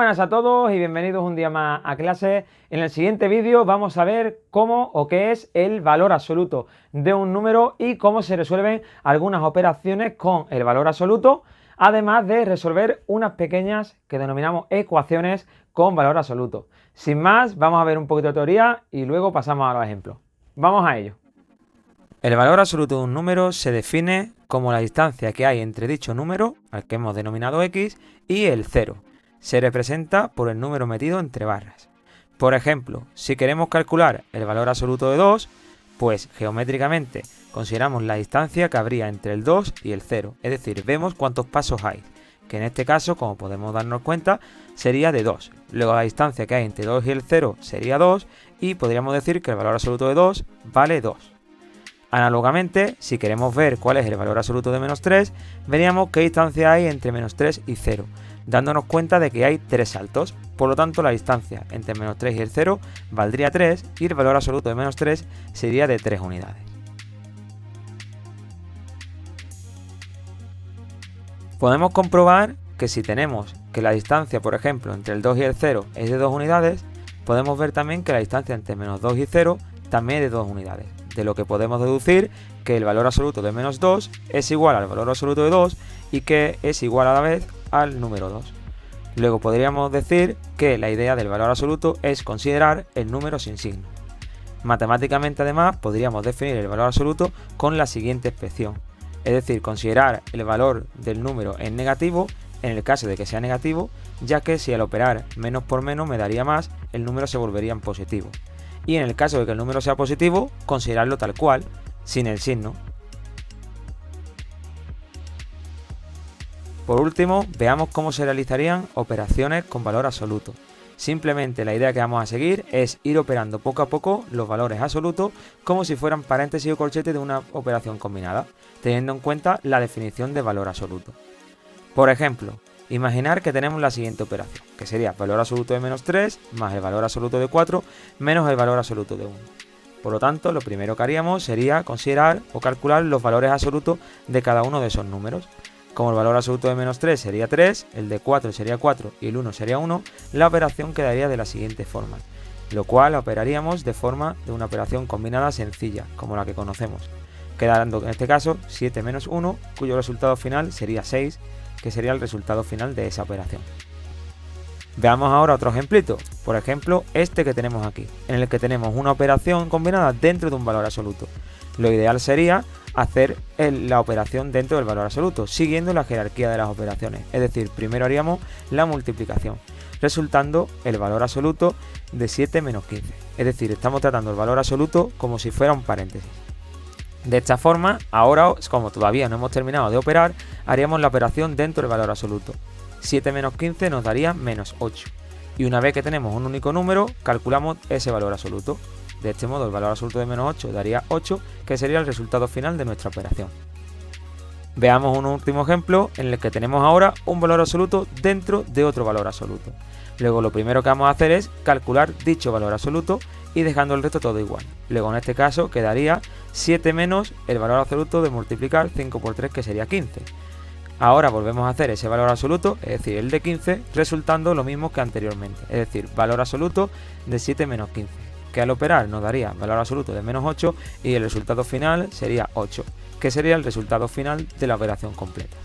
Buenas a todos y bienvenidos un día más a clase. En el siguiente vídeo vamos a ver cómo o qué es el valor absoluto de un número y cómo se resuelven algunas operaciones con el valor absoluto, además de resolver unas pequeñas que denominamos ecuaciones con valor absoluto. Sin más, vamos a ver un poquito de teoría y luego pasamos a los ejemplos. Vamos a ello. El valor absoluto de un número se define como la distancia que hay entre dicho número, al que hemos denominado x, y el 0. Se representa por el número metido entre barras. Por ejemplo, si queremos calcular el valor absoluto de 2, pues geométricamente consideramos la distancia que habría entre el 2 y el 0, es decir, vemos cuántos pasos hay, que en este caso, como podemos darnos cuenta, sería de 2. Luego la distancia que hay entre 2 y el 0 sería 2 y podríamos decir que el valor absoluto de 2 vale 2. Análogamente, si queremos ver cuál es el valor absoluto de menos 3, veríamos qué distancia hay entre menos 3 y 0, dándonos cuenta de que hay 3 saltos. Por lo tanto, la distancia entre menos 3 y el 0 valdría 3 y el valor absoluto de menos 3 sería de 3 unidades. Podemos comprobar que si tenemos que la distancia, por ejemplo, entre el 2 y el 0 es de 2 unidades, podemos ver también que la distancia entre menos 2 y 0 también es de 2 unidades. De lo que podemos deducir que el valor absoluto de menos 2 es igual al valor absoluto de 2 y que es igual a la vez al número 2. Luego podríamos decir que la idea del valor absoluto es considerar el número sin signo. Matemáticamente, además, podríamos definir el valor absoluto con la siguiente expresión, es decir, considerar el valor del número en negativo en el caso de que sea negativo, ya que si al operar menos por menos me daría más, el número se volvería en positivo. Y en el caso de que el número sea positivo, considerarlo tal cual, sin el signo. Por último, veamos cómo se realizarían operaciones con valor absoluto. Simplemente la idea que vamos a seguir es ir operando poco a poco los valores absolutos como si fueran paréntesis o corchetes de una operación combinada, teniendo en cuenta la definición de valor absoluto. Por ejemplo, imaginar que tenemos la siguiente operación, que sería valor absoluto de menos 3 más el valor absoluto de 4 menos el valor absoluto de 1. Por lo tanto, lo primero que haríamos sería considerar o calcular los valores absolutos de cada uno de esos números. Como el valor absoluto de menos 3 sería 3, el de 4 sería 4 y el 1 sería 1, la operación quedaría de la siguiente forma, lo cual operaríamos de forma de una operación combinada sencilla, como la que conocemos, quedando en este caso 7 menos 1, cuyo resultado final sería 6, que sería el resultado final de esa operación. Veamos ahora otro ejemplito, por ejemplo este que tenemos aquí, en el que tenemos una operación combinada dentro de un valor absoluto. Lo ideal sería hacer la operación dentro del valor absoluto, siguiendo la jerarquía de las operaciones, es decir, primero haríamos la multiplicación, resultando el valor absoluto de 7 menos 15, es decir, estamos tratando el valor absoluto como si fuera un paréntesis. De esta forma, ahora, como todavía no hemos terminado de operar, haríamos la operación dentro del valor absoluto. 7 menos 15 nos daría menos 8. Y una vez que tenemos un único número, calculamos ese valor absoluto. De este modo, el valor absoluto de menos 8 daría 8, que sería el resultado final de nuestra operación. Veamos un último ejemplo en el que tenemos ahora un valor absoluto dentro de otro valor absoluto. Luego lo primero que vamos a hacer es calcular dicho valor absoluto y dejando el resto todo igual. Luego en este caso quedaría 7 menos el valor absoluto de multiplicar 5 por 3, que sería 15. Ahora volvemos a hacer ese valor absoluto, es decir, el de 15, resultando lo mismo que anteriormente, es decir, valor absoluto de 7 menos 15, que al operar nos daría valor absoluto de menos 8 y el resultado final sería 8, que sería el resultado final de la operación completa.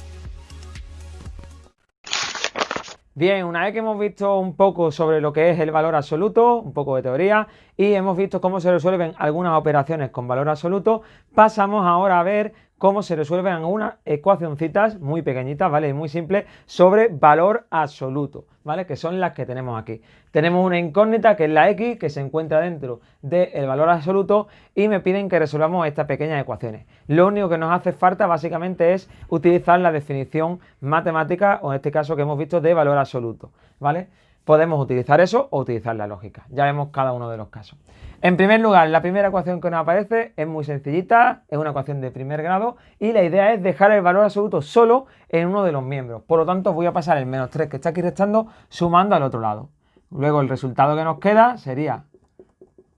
Bien, una vez que hemos visto un poco sobre lo que es el valor absoluto, un poco de teoría, y hemos visto cómo se resuelven algunas operaciones con valor absoluto, pasamos ahora a ver cómo se resuelven algunas ecuacioncitas muy pequeñitas, ¿vale? Y muy simples sobre valor absoluto, ¿vale? Que son las que tenemos aquí. Tenemos una incógnita que es la x, que se encuentra dentro del valor absoluto y me piden que resolvamos estas pequeñas ecuaciones. Lo único que nos hace falta básicamente es utilizar la definición matemática, o en este caso que hemos visto de valor absoluto, ¿vale? Podemos utilizar eso o utilizar la lógica. Ya vemos cada uno de los casos. En primer lugar, la primera ecuación que nos aparece es muy sencillita, es una ecuación de primer grado y la idea es dejar el valor absoluto solo en uno de los miembros. Por lo tanto, voy a pasar el menos 3 que está aquí restando sumando al otro lado. Luego el resultado que nos queda sería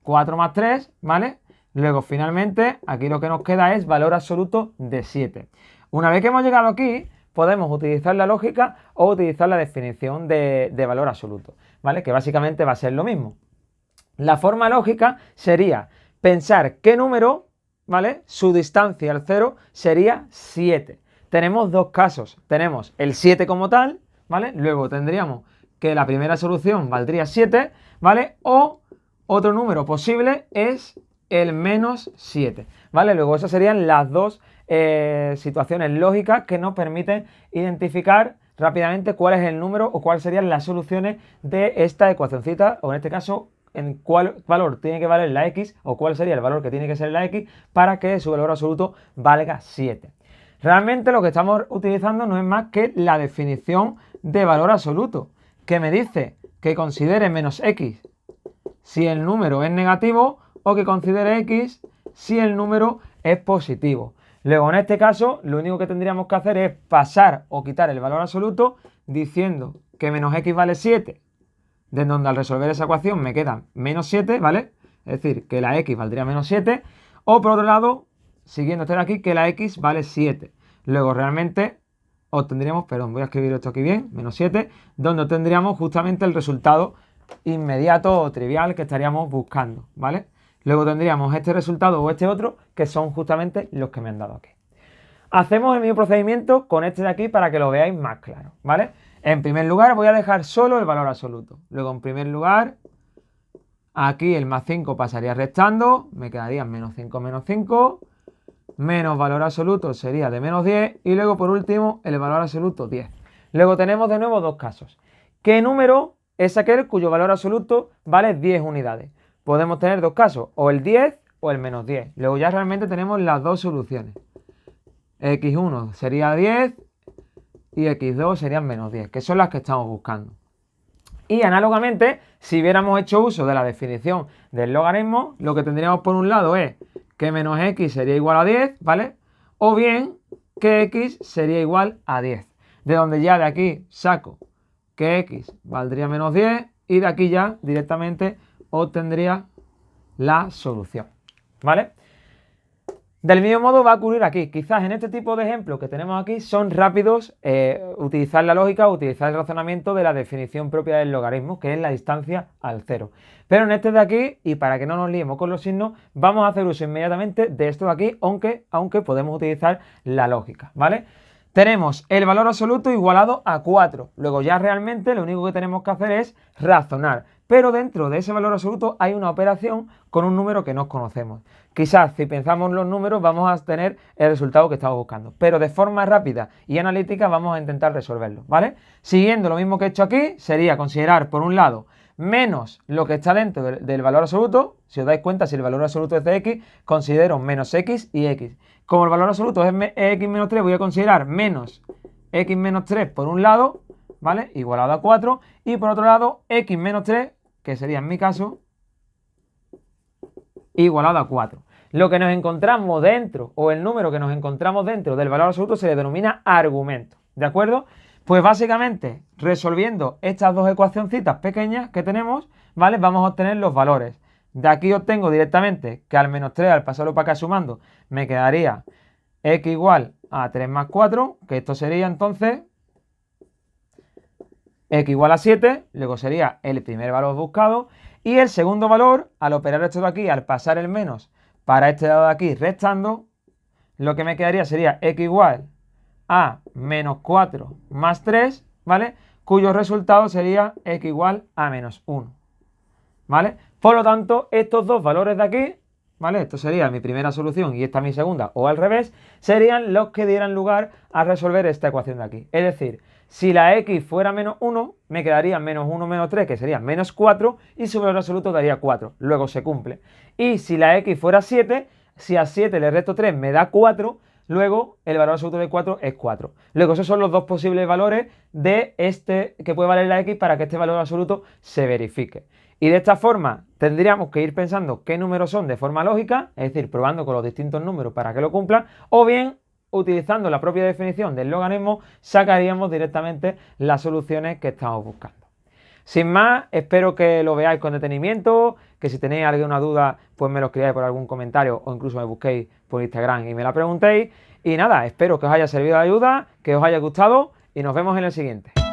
4 más 3, ¿vale? Luego finalmente aquí lo que nos queda es valor absoluto de 7. Una vez que hemos llegado aquí, podemos utilizar la lógica o utilizar la definición de valor absoluto, ¿vale? Que básicamente va a ser lo mismo. La forma lógica sería pensar qué número, ¿vale? Su distancia al 0 sería 7. Tenemos dos casos. Tenemos el 7 como tal, ¿vale? Luego tendríamos que la primera solución valdría 7, ¿vale? O otro número posible es el menos 7, ¿vale? Luego esas serían las dos situaciones lógicas que nos permiten identificar rápidamente cuál es el número o cuáles serían las soluciones de esta ecuacioncita, o en este caso en cuál valor tiene que valer la x o cuál sería el valor que tiene que ser la x para que su valor absoluto valga 7. Realmente lo que estamos utilizando no es más que la definición de valor absoluto, que me dice que considere menos x si el número es negativo o que considere x si el número es positivo. Luego, en este caso, lo único que tendríamos que hacer es pasar o quitar el valor absoluto diciendo que menos x vale 7, de donde al resolver esa ecuación me queda menos 7, ¿vale? Es decir, que la x valdría menos 7, o por otro lado, siguiendo este de aquí, que la x vale 7. Luego realmente obtendríamos, perdón, voy a escribir esto aquí bien, menos 7, donde obtendríamos justamente el resultado inmediato o trivial que estaríamos buscando, ¿vale? Luego tendríamos este resultado o este otro, que son justamente los que me han dado aquí. Hacemos el mismo procedimiento con este de aquí para que lo veáis más claro, ¿vale? En primer lugar voy a dejar solo el valor absoluto. Luego en primer lugar, aquí el más 5 pasaría restando, me quedaría menos 5, menos valor absoluto sería de menos 10 y luego por último el valor absoluto 10. Luego tenemos de nuevo dos casos. ¿Qué número es aquel cuyo valor absoluto vale 10 unidades? Podemos tener dos casos, o el 10 o el menos 10. Luego ya realmente tenemos las dos soluciones. x1 sería 10 y x2 serían menos 10, que son las que estamos buscando. Y análogamente, si hubiéramos hecho uso de la definición del logaritmo, lo que tendríamos por un lado es que menos x sería igual a 10, ¿vale? O bien que x sería igual a 10. De donde ya de aquí saco que x valdría menos 10 y de aquí ya directamente obtendría la solución, ¿vale? Del mismo modo va a ocurrir aquí. Quizás en este tipo de ejemplos que tenemos aquí son rápidos utilizar la lógica o utilizar el razonamiento de la definición propia del logaritmo, que es la distancia al 0. Pero en este de aquí, y para que no nos liemos con los signos, vamos a hacer uso inmediatamente de esto de aquí, aunque podemos utilizar la lógica, ¿vale? Tenemos el valor absoluto igualado a 4. Luego ya realmente lo único que tenemos que hacer es razonar. Pero dentro de ese valor absoluto hay una operación con un número que no conocemos. Quizás si pensamos en los números vamos a tener el resultado que estamos buscando. Pero de forma rápida y analítica vamos a intentar resolverlo, ¿vale? Siguiendo lo mismo que he hecho aquí, sería considerar por un lado menos lo que está dentro del valor absoluto. Si os dais cuenta, si el valor absoluto es de x, considero menos x y x. Como el valor absoluto es x menos 3, voy a considerar menos x menos 3 por un lado, ¿vale? Igualado a 4. Y por otro lado, x menos 3, que sería en mi caso, igualado a 4. Lo que nos encontramos dentro, o el número que nos encontramos dentro del valor absoluto se le denomina argumento, ¿de acuerdo? Pues básicamente, resolviendo estas dos ecuacioncitas pequeñas que tenemos, ¿vale? Vamos a obtener los valores. De aquí obtengo directamente que al menos 3, al pasarlo para acá sumando, me quedaría x igual a 3 más 4, que esto sería entonces x igual a 7, luego sería el primer valor buscado, y el segundo valor, al operar esto de aquí, al pasar el menos para este lado de aquí restando, lo que me quedaría sería x igual a menos 4 más 3, ¿vale? Cuyo resultado sería x igual a menos 1, ¿vale? Por lo tanto, estos dos valores de aquí, ¿vale? Esto sería mi primera solución y esta mi segunda, o al revés, serían los que dieran lugar a resolver esta ecuación de aquí. Es decir, si la x fuera menos 1, me quedaría menos 1 menos 3, que sería menos 4, y su valor absoluto daría 4. Luego se cumple. Y si la x fuera 7, si a 7 le resto 3 me da 4, luego el valor absoluto de 4 es 4. Luego esos son los dos posibles valores de este que puede valer la x para que este valor absoluto se verifique. Y de esta forma tendríamos que ir pensando qué números son de forma lógica, es decir, probando con los distintos números para que lo cumplan, o bien utilizando la propia definición del logaritmo sacaríamos directamente las soluciones que estamos buscando. Sin más, espero que lo veáis con detenimiento, que si tenéis alguna duda pues me lo escribáis por algún comentario o incluso me busquéis por Instagram y me la preguntéis. Y nada, espero que os haya servido de ayuda, que os haya gustado y nos vemos en el siguiente.